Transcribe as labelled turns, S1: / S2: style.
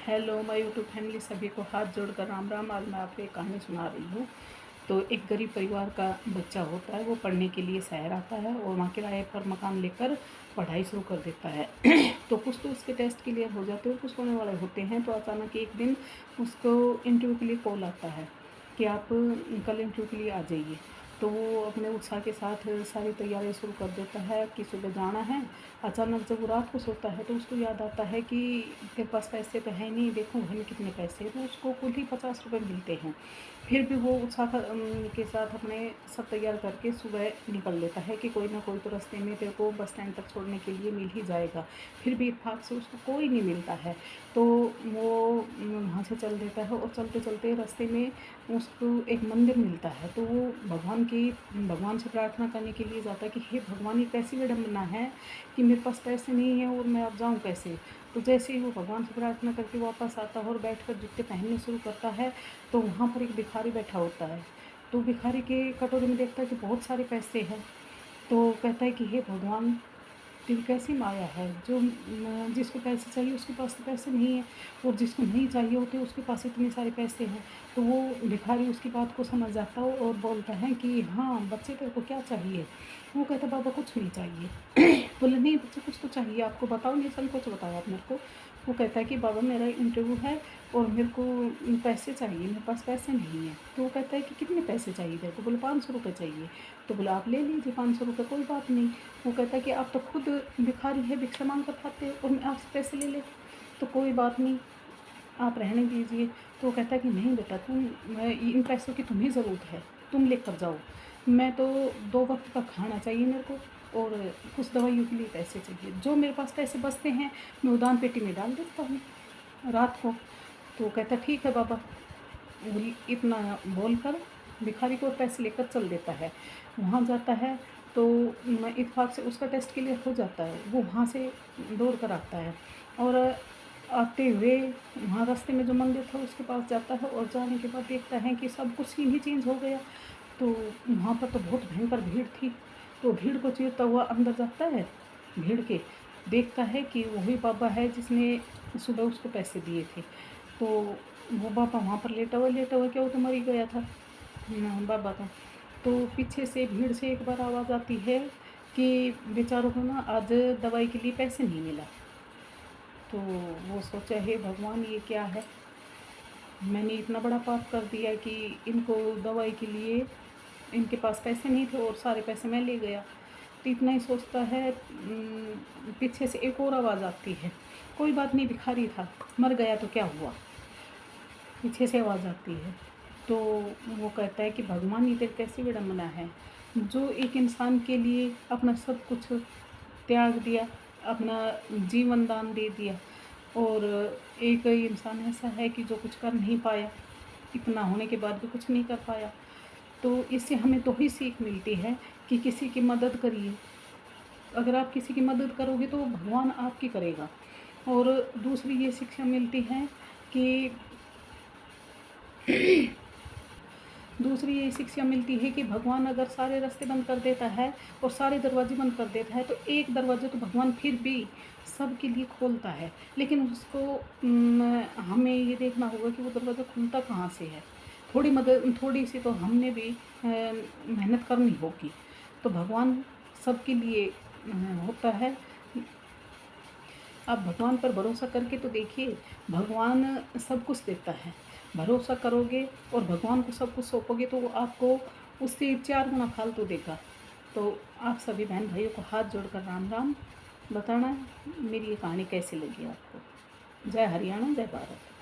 S1: Hello my YouTube family, सभी को हाथ जोड़कर राम राम। आज मैं आपको एक कहानी सुना रही हूँ। तो एक गरीब परिवार का बच्चा होता है, वो पढ़ने के लिए शहर आता है और वहाँ किराए पर मकान लेकर पढ़ाई शुरू कर देता है। तो कुछ तो उसके टेस्ट क्लियर हो जाते हैं, कुछ होने वाले होते हैं। तो अचानक एक दिन उसको इंटरव्यू के लिए कॉल आता है कि आप कल इंटरव्यू के लिए आ जाइए। तो वो अपने उत्साह के साथ सारी तैयारी शुरू कर देता है कि सुबह जाना है। अचानक जब वो रात को सोता है तो उसको याद आता है कि तेरे पास पैसे तो है नहीं, देखो घर में कितने पैसे हैं। तो उसको कुल ही 50 रुपये मिलते हैं। फिर भी वो उत्साह के साथ अपने सब तैयार करके सुबह निकल लेता है कि कोई ना कोई तो रास्ते में तेरे को बस स्टैंड तक छोड़ने के लिए मिल ही जाएगा। फिर भी इत्तेफाक से उसको कोई नहीं मिलता है। तो वो वहाँ से चल देता है और चलते चलते रास्ते में उसको एक मंदिर मिलता है। तो वो भगवान से प्रार्थना करने के लिए जाता है कि हे भगवान, ये कैसी विडम्बना है कि मेरे पास पैसे नहीं हैं और मैं अब जाऊँ कैसे। तो जैसे ही वो भगवान से प्रार्थना करके वापस आता है और बैठकर जूते पहनने शुरू करता है, तो वहाँ पर एक भिखारी बैठा होता है। तो भिखारी के कटोरे में देखता है कि बहुत सारे पैसे हैं। तो कहता है कि हे भगवान, तेरी कैसी माया है, जो जिसको पैसे चाहिए उसके पास तो पैसे नहीं है, और जिसको नहीं चाहिए होते उसके पास इतने सारे पैसे हैं। तो वो भिखारी उसकी बात को समझ जाता है और बोलता है कि हाँ बच्चे, तेरे को क्या चाहिए। वो कहता, बाबा कुछ नहीं चाहिए। बोले, नहीं बच्चे, कुछ तो चाहिए, आपको बताओ, नहीं सब कुछ बताओ आप मेरे को। वो कहता है कि बाबा, मेरा इंटरव्यू है और मेरे को पैसे चाहिए, मेरे पास पैसे नहीं है। तो वो कहता है कि कितने पैसे चाहिए तेरे को। बोले, 500 रुपये चाहिए। तो बोला, आप ले लीजिए 500 रुपये, कोई बात नहीं। वो कहता है कि आप तो खुद भिखारी है, भिक्षा मांग कर खाते हो और मैं आपसे पैसे ले ले, तो कोई बात नहीं, आप रहने दीजिए। तो वो कहता है कि नहीं बेटा, इन पैसों की तुम्हें ज़रूरत है, तुम लेकर जाओ। मैं तो 2 वक्त का खाना चाहिए मेरे को, और कुछ दवाइयों के लिए पैसे चाहिए। जो मेरे पास पैसे बचते हैं मैं वो दान पेटी में डाल देता हूँ रात को। तो वो कहता, ठीक है बाबा। वो इतना बोलकर भिखारी को पैसे लेकर चल देता है। वहाँ जाता है तो इत्तेफाक से उसका टेस्ट क्लियर हो जाता है। वो वहाँ से दौड़ कर आता है और आते हुए वहाँ रास्ते में जो मंदिर था उसके पास जाता है, और जाने के बाद देखता है कि सब कुछ ही चेंज हो गया। तो वहाँ पर तो बहुत भयंकर भीड़ थी। तो भीड़ को चीरता हुआ अंदर जाता है, भीड़ के देखता है कि वही बाबा है जिसने सुबह उसको पैसे दिए थे। तो वो बाबा वहाँ पर लेटा हुआ, क्या वो तो मर ही गया था बाबा का। तो पीछे से भीड़ से एक बार आवाज़ आती है कि बेचारों को ना आज दवाई के लिए पैसे नहीं मिला। तो वो सोचा, हे भगवान, ये क्या है, मैंने इतना बड़ा पाप कर दिया कि इनको दवाई के लिए इनके पास पैसे नहीं थे और सारे पैसे मैं ले गया। तो इतना ही सोचता है। पीछे से एक और आवाज़ आती है, कोई बात नहीं, भिखारी था, मर गया तो क्या हुआ। पीछे से आवाज़ आती है। तो वो कहता है कि भगवान, ये तेरी कैसी विडम्बना है, जो एक इंसान के लिए अपना सब कुछ त्याग दिया, अपना जीवन दान दे दिया, और एक इंसान ऐसा है कि जो कुछ कर नहीं पाया, इतना होने के बाद भी कुछ नहीं कर पाया। तो इससे हमें तो ही सीख मिलती है कि किसी की मदद करिए। अगर आप किसी की मदद करोगे तो भगवान आपकी करेगा। और दूसरी ये शिक्षा मिलती है कि दूसरी ये शिक्षा मिलती है कि भगवान अगर सारे रास्ते बंद कर देता है और सारे दरवाजे बंद कर देता है, तो एक दरवाज़ा तो भगवान फिर भी सबके लिए खोलता है। लेकिन उसको हमें ये देखना होगा कि वो दरवाज़ा खुलता कहाँ से है। थोड़ी सी तो हमने भी मेहनत करनी होगी। तो भगवान सबके लिए होता है। आप भगवान पर भरोसा करके तो देखिए, भगवान सब कुछ देता है। भरोसा करोगे और भगवान को सब कुछ सौंपोगे तो वो आपको उससे 4 गुना फालतू देगा। तो आप सभी बहन भाइयों को हाथ जोड़कर राम राम। बताना मेरी ये कहानी कैसी लगी आपको। जय हरियाणा, जय भारत।